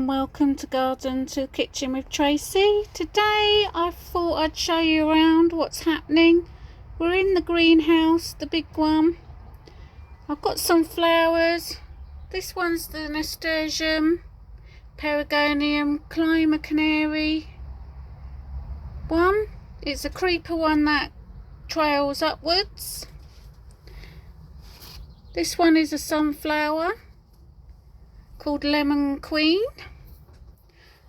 welcome to Garden to Kitchen with Tracy. Today I thought I'd show you around what's happening. We're in the greenhouse, the big one. I've got some flowers. This one's the nasturtium, pelargonium, climber canary one. It's a creeper one that trails upwards. This one is a sunflower called Lemon Queen.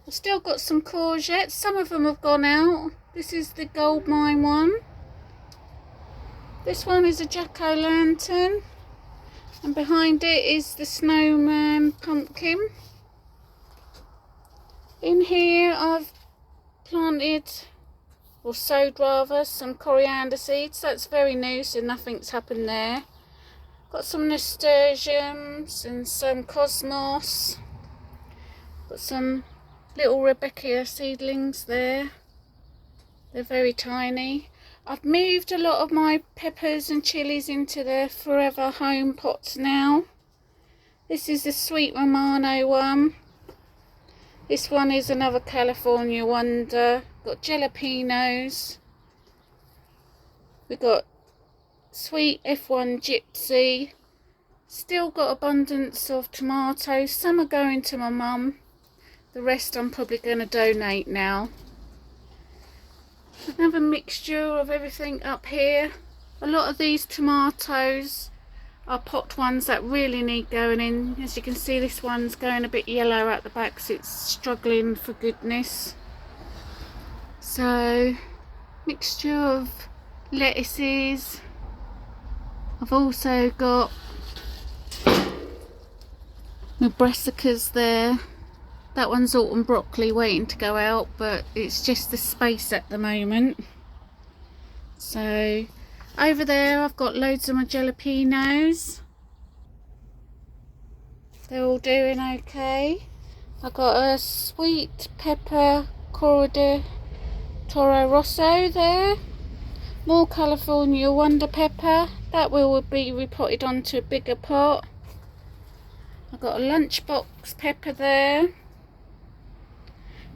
I've still got some courgettes. Some of them have gone out. This is the gold mine one. This one is a jack-o'-lantern, and behind it is the snowman pumpkin. In here I've planted, or sowed rather, some coriander seeds. That's very new, so nothing's happened there. Got some nasturtiums and some cosmos. Got some little Rebecca seedlings there. They're very tiny. I've moved a lot of my peppers and chilies into their forever home pots now. This is the sweet Romano one. This one is another California wonder. Got jalapenos. We've got sweet F1 gypsy. Still got abundance of tomatoes. Some are going to my mum. The rest I'm probably going to donate now. Another mixture of everything up here. A lot of these tomatoes are pot ones that really need going in. As you can see, this one's going a bit yellow at the back, so it's struggling for goodness. So, mixture of lettuces. I've also got my brassicas there. That one's autumn broccoli waiting to go out, but it's just the space at the moment. So over there I've got loads of my jalapenos. They're all doing okay. I've got a sweet pepper Corridor Toro Rosso there. More California wonder pepper. That will be repotted onto a bigger pot. I've got a lunchbox pepper there.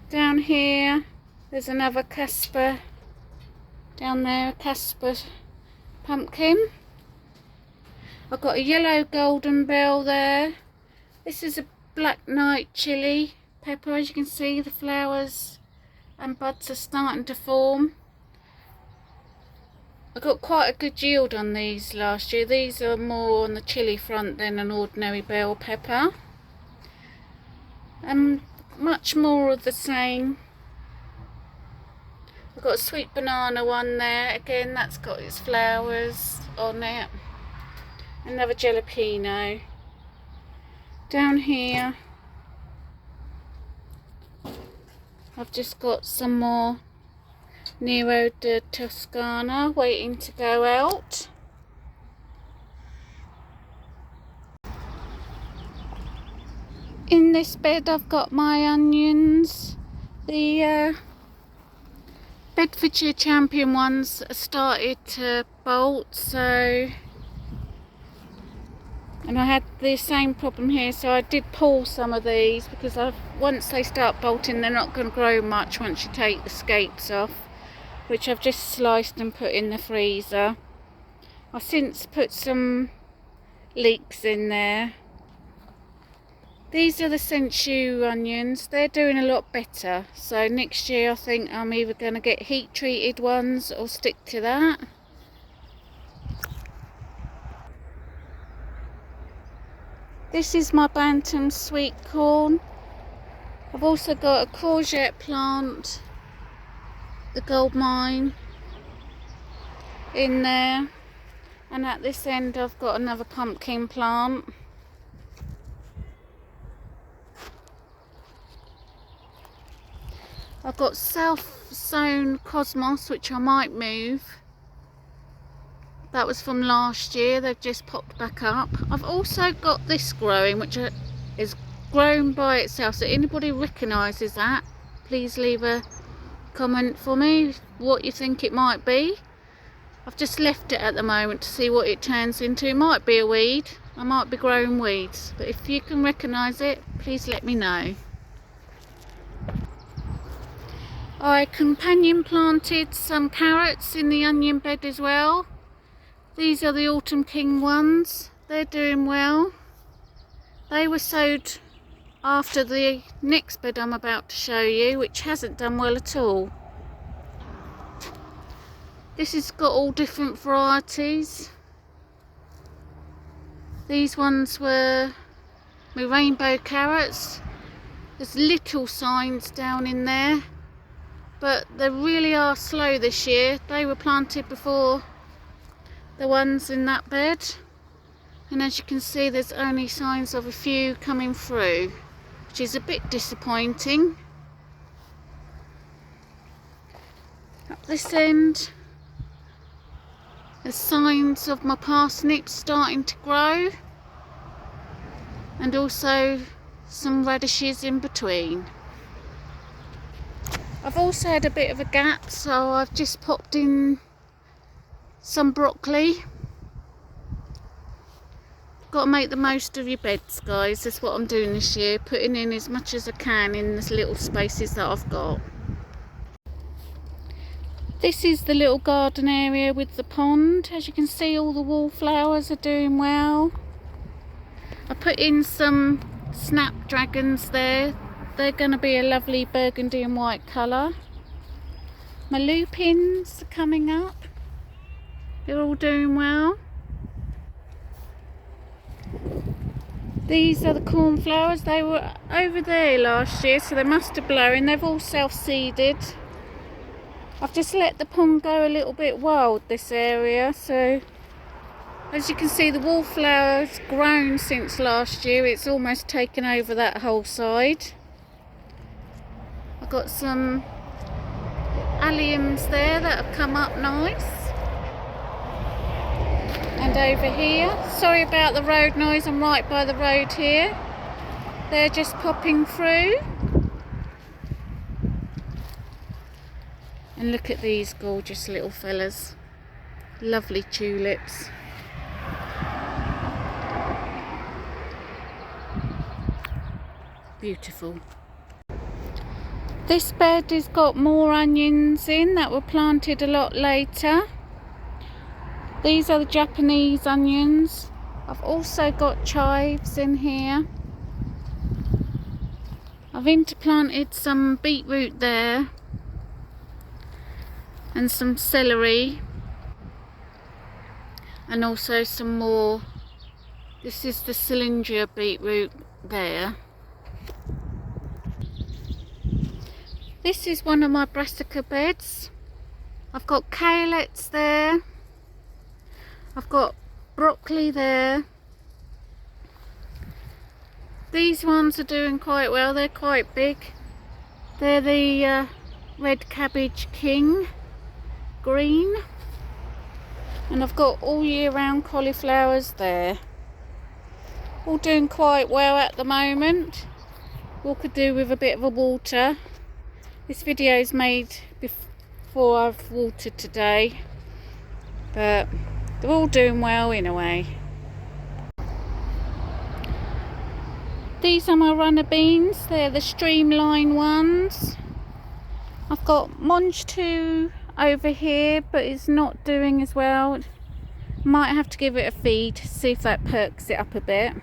Down here there's another Casper. Down there, a Casper pumpkin. I've got a yellow golden bell there. This is a black night chili pepper. As you can see, the flowers and buds are starting to form. I got quite a good yield on these last year. These are more on the chili front than an ordinary bell pepper. And much more of the same. I've got a sweet banana one there. Again, that's got its flowers on it. Another jalapeno. Down here I've just got some more Nero de Toscana waiting to go out. In this bed I've got my onions. The Bedfordshire Champion ones started to bolt, so, and I had the same problem here, so I did pull some of these because once they start bolting they're not going to grow much once you take the scapes off, which I've just sliced and put in the freezer. I've since put some leeks in there. These are the Sensu onions. They're doing a lot better. So next year I think I'm either going to get heat treated ones or stick to that. This is my Bantam sweet corn. I've also got a courgette plant, the gold mine, in there. And at this end I've got another pumpkin plant. I've got self-sown cosmos, which I might move. That was from last year. They've just popped back up. I've also got this growing, which is grown by itself. So anybody recognises that, please leave a comment for me what you think it might be. I've just left it at the moment to see what it turns into. It might be a weed. I might be growing weeds. But if you can recognise it, please let me know. I companion planted some carrots in the onion bed as well. These are the Autumn King ones. They're doing well. They were sowed after the next bed I'm about to show you, which hasn't done well at all. This has got all different varieties. These ones were my rainbow carrots. There's little signs down in there, but they really are slow this year. They were planted before the ones in that bed, and as you can see there's only signs of a few coming through, which is a bit disappointing. Up this end there's signs of my parsnips starting to grow, and also some radishes in between. I've also had a bit of a gap, so I've just popped in some broccoli. Got to make the most of your beds, guys. That's what I'm doing this year, putting in as much as I can in the little spaces that I've got. This is the little garden area with the pond. As you can see, all the wallflowers are doing well. I put in some snapdragons there. They're going to be a lovely burgundy and white colour. My lupins are coming up. They're all doing well. These are the cornflowers. They were over there last year, so they must have blown. They've all self-seeded. I've just let the pond go a little bit wild, this area, so as you can see the wallflower's grown since last year. It's almost taken over that whole side. I've got some alliums there that have come up nice. And over here, sorry about the road noise, I'm right by the road here. They're just popping through. And look at these gorgeous little fellas. Lovely tulips. Beautiful. This bed has got more onions in that were planted a lot later. These are the Japanese onions. I've also got chives in here. I've interplanted some beetroot there and some celery, and also some more. This is the cylindria beetroot there. This is one of my brassica beds. I've got kaleets there. I've got broccoli there. These ones are doing quite well. They're quite big. They're the red cabbage king green. And I've got all year round cauliflowers there. All doing quite well at the moment. All could do with a bit of a water. This video is made before I've watered today, but they're all doing well in a way. These are my runner beans. They're the streamline ones. I've got Monge 2 over here, but it's not doing as well. Might have to give it a feed, see if that perks it up a bit.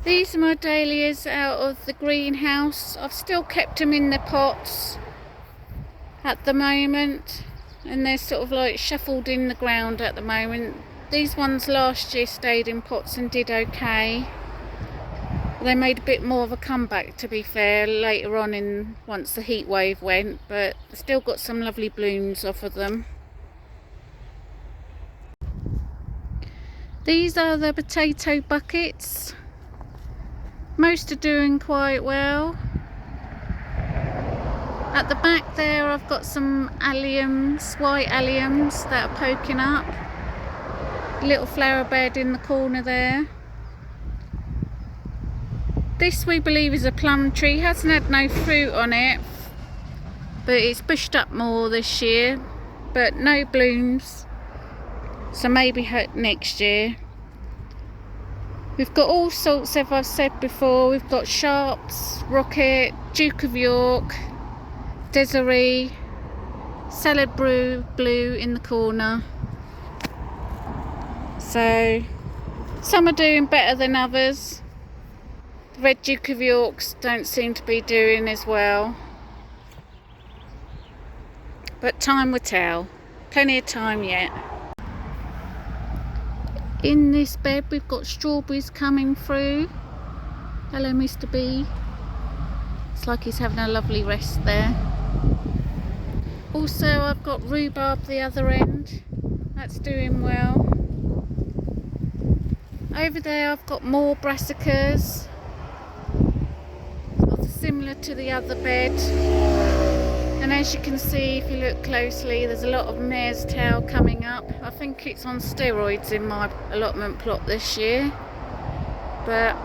These are my dahlias out of the greenhouse. I've still kept them in the pots at the moment, and they're sort of like shuffled in the ground at the moment. These ones last year stayed in pots and did okay. They made a bit more of a comeback, to be fair, later on in once the heat wave went, but still got some lovely blooms off of them. These are the potato buckets. Most are doing quite well. At the back there I've got some alliums, white alliums that are poking up. Little flower bed in the corner there. This we believe is a plum tree. Hasn't had no fruit on it, but it's bushed up more this year, but no blooms, so maybe next year. We've got all sorts, as I've said before. We've got Sharps, Rocket, Duke of York, Desiree, Salad Blue in the corner. So some are doing better than others. The Red Duke of Yorks don't seem to be doing as well. But time will tell. Plenty of time yet. In this bed we've got strawberries coming through. Hello Mr. B. It's like he's having a lovely rest there. Also I've got rhubarb the other end. That's doing well. Over there I've got more brassicas. Similar to the other bed. And as you can see, if you look closely, there's a lot of mare's tail coming up. I think it's on steroids in my allotment plot this year. But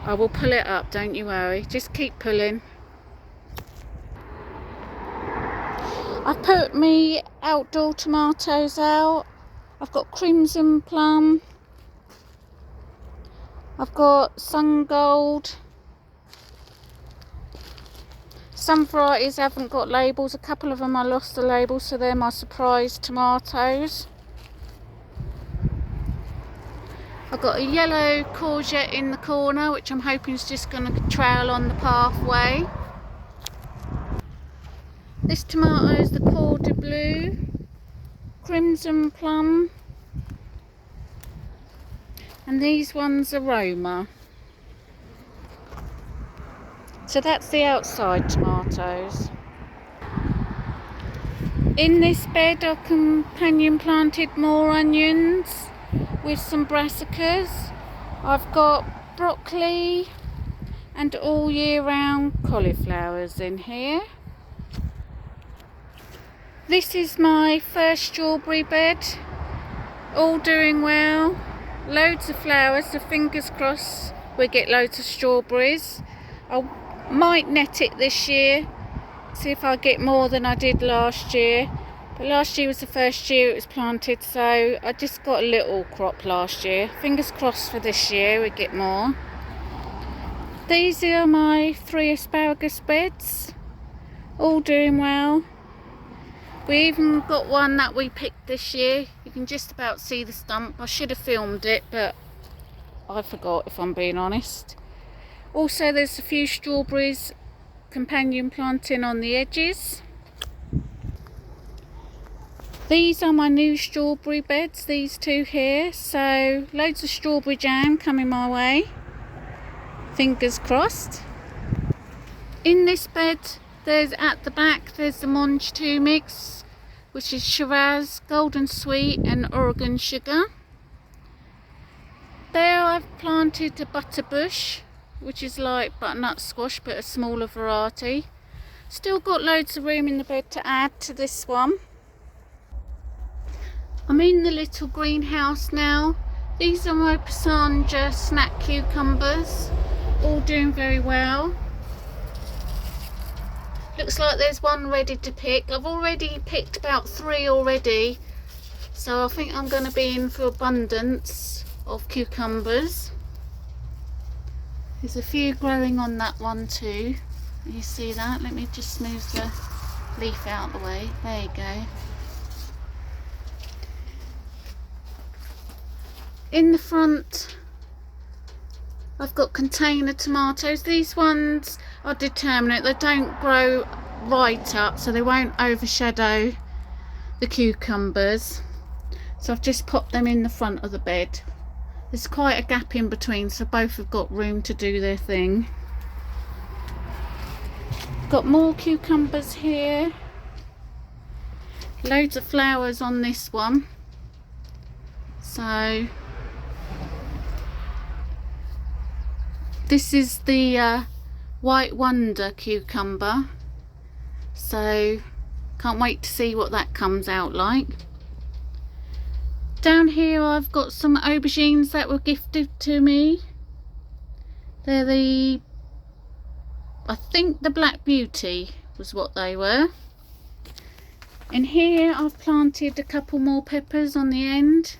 I will pull it up, don't you worry. Just keep pulling. I've put me outdoor tomatoes out. I've got crimson plum. I've got sun gold. Some varieties haven't got labels. A couple of them I lost the label, so they're my surprise tomatoes. I've got a yellow courgette in the corner, which I'm hoping is just going to trail on the pathway. This tomato is the Cor de Bleu, crimson plum, and these ones are Roma. So that's the outside tomatoes. In this bed I've companion planted more onions with some brassicas. I've got broccoli and all year round cauliflowers in here. This is my first strawberry bed. All doing well. Loads of flowers, so fingers crossed we get loads of strawberries. I might net it this year, see if I get more than I did last year. But last year was the first year it was planted, so I just got a little crop last year. Fingers crossed for this year we get more. These are my 3 asparagus beds, all doing well. We even got one that we picked this year. You can just about see the stump. I should have filmed it, but I forgot, if I'm being honest. Also there's a few strawberries companion planting on the edges. These are my new strawberry beds, these two here. So loads of strawberry jam coming my way. Fingers crossed. In this bed there's at the back there's the Monge 2 mix, which is Shiraz, Golden Sweet and Oregon Sugar. There I've planted a butterbush, which is like butternut squash but a smaller variety. Still got loads of room in the bed to add to this one. I'm in the little greenhouse now. These are my Pasanja snack cucumbers, all doing very well. Looks like there's one ready to pick. I've already picked about 3 already, so I think I'm going to be in for abundance of cucumbers. There's a few growing on that one too. You see that? Let me just move the leaf out of the way. There you go. In the front I've got container tomatoes. These ones are determinate. They don't grow right up, so they won't overshadow the cucumbers. So I've just popped them in the front of the bed. There's quite a gap in between, so both have got room to do their thing. Got more cucumbers here. Loads of flowers on this one. So this is the White Wonder cucumber. So can't wait to see what that comes out like. Down here I've got some aubergines that were gifted to me. They're the, I think the Black Beauty was what they were. And here I've planted a couple more peppers on the end.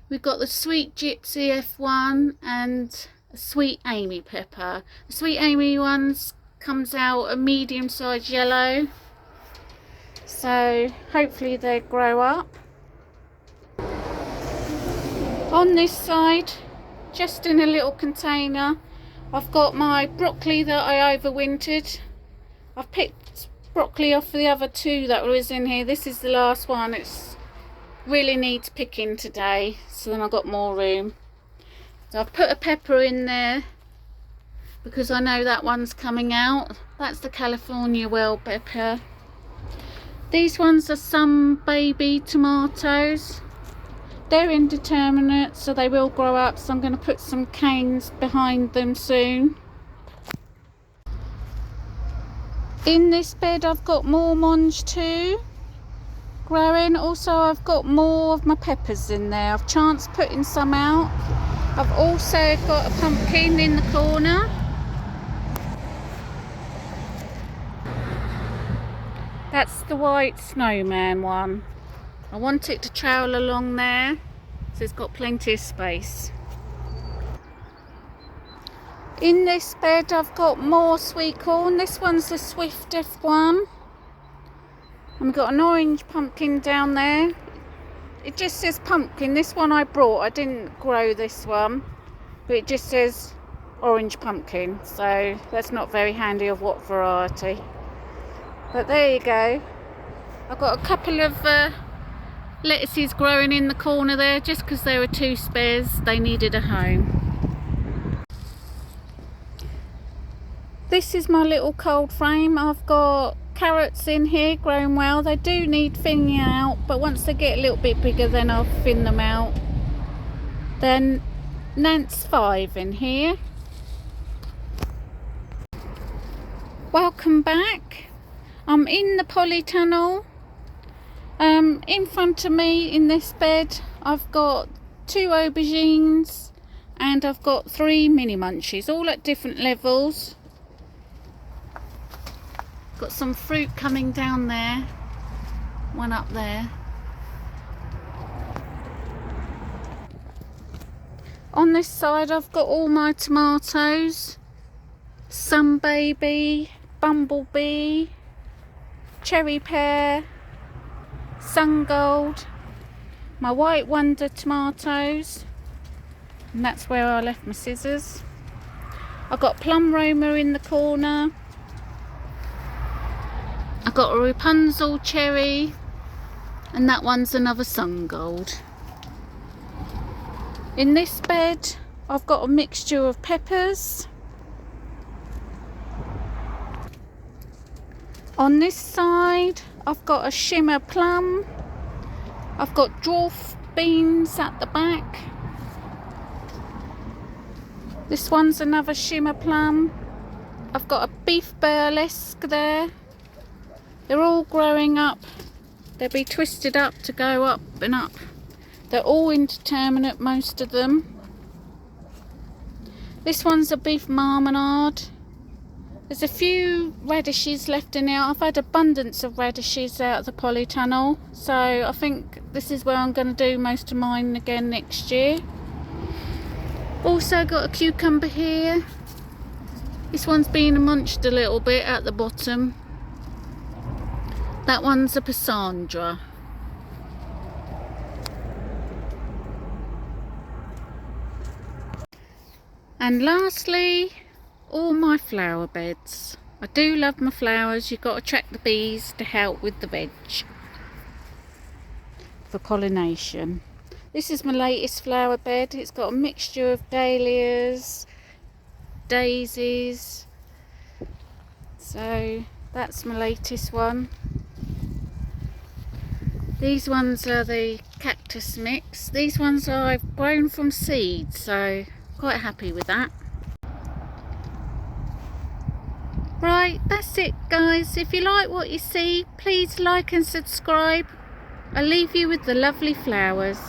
We've got the Sweet Gypsy F1 and a Sweet Amy pepper. The Sweet Amy one's comes out a medium-sized yellow. So hopefully they grow up. On this side, just in a little container, I've got my broccoli that I overwintered. I've picked broccoli off the other two that was in here. This is the last one. It's really needs picking today, so then I've got more room. So I've put a pepper in there because I know that one's coming out. That's the California well pepper. These ones are some baby tomatoes. They're indeterminate, so they will grow up, so I'm going to put some canes behind them soon. In this bed I've got more mange too growing. Also I've got more of my peppers in there. I've chanced putting some out. I've also got a pumpkin in the corner. That's the white snowman one. I want it to trail along there, so it's got plenty of space. In this bed I've got more sweet corn. This one's the swiftest one. And we've got an orange pumpkin down there. It just says pumpkin. This one I brought. I didn't grow this one. But it just says orange pumpkin. So that's not very handy of what variety. But there you go. I've got a couple of lettuces growing in the corner there just because there were two spares. They needed a home. This is my little cold frame. I've got carrots in here growing well. They do need thinning out, but once they get a little bit bigger then I'll thin them out. Then Nance 5 in here. Welcome back. I'm in the polytunnel. In front of me in this bed I've got 2 aubergines and I've got 3 mini munchies, all at different levels. Got some fruit coming down there, one up there. On this side I've got all my tomatoes, Sun Baby, Bumblebee, Cherry Pear, Sun Gold, my White Wonder tomatoes, and that's where I left my scissors. I've got Plum Roma in the corner. I've got a Rapunzel cherry, and that one's another Sun Gold. In this bed I've got a mixture of peppers. On this side I've got a shimmer plum. I've got dwarf beans at the back. This one's another shimmer plum. I've got a beef burlesque there. They're all growing up. They'll be twisted up to go up and up. They're all indeterminate, most of them. This one's a beef marmalade. There's a few radishes left in here. I've had abundance of radishes out of the polytunnel, so I think this is where I'm going to do most of mine again next year. Also got a cucumber here. This one's been munched a little bit at the bottom. That one's a Pissandra. And lastly, all my flower beds. I do love my flowers. You've got to attract the bees to help with the veg for pollination. This is my latest flower bed. It's got a mixture of dahlias, daisies. So that's my latest one. These ones are the cactus mix. These ones I've grown from seed, so quite happy with that. Right, that's it guys. If you like what you see, please like and subscribe. I'll leave you with the lovely flowers.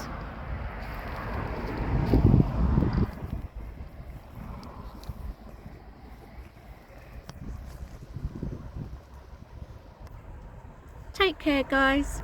Take care guys.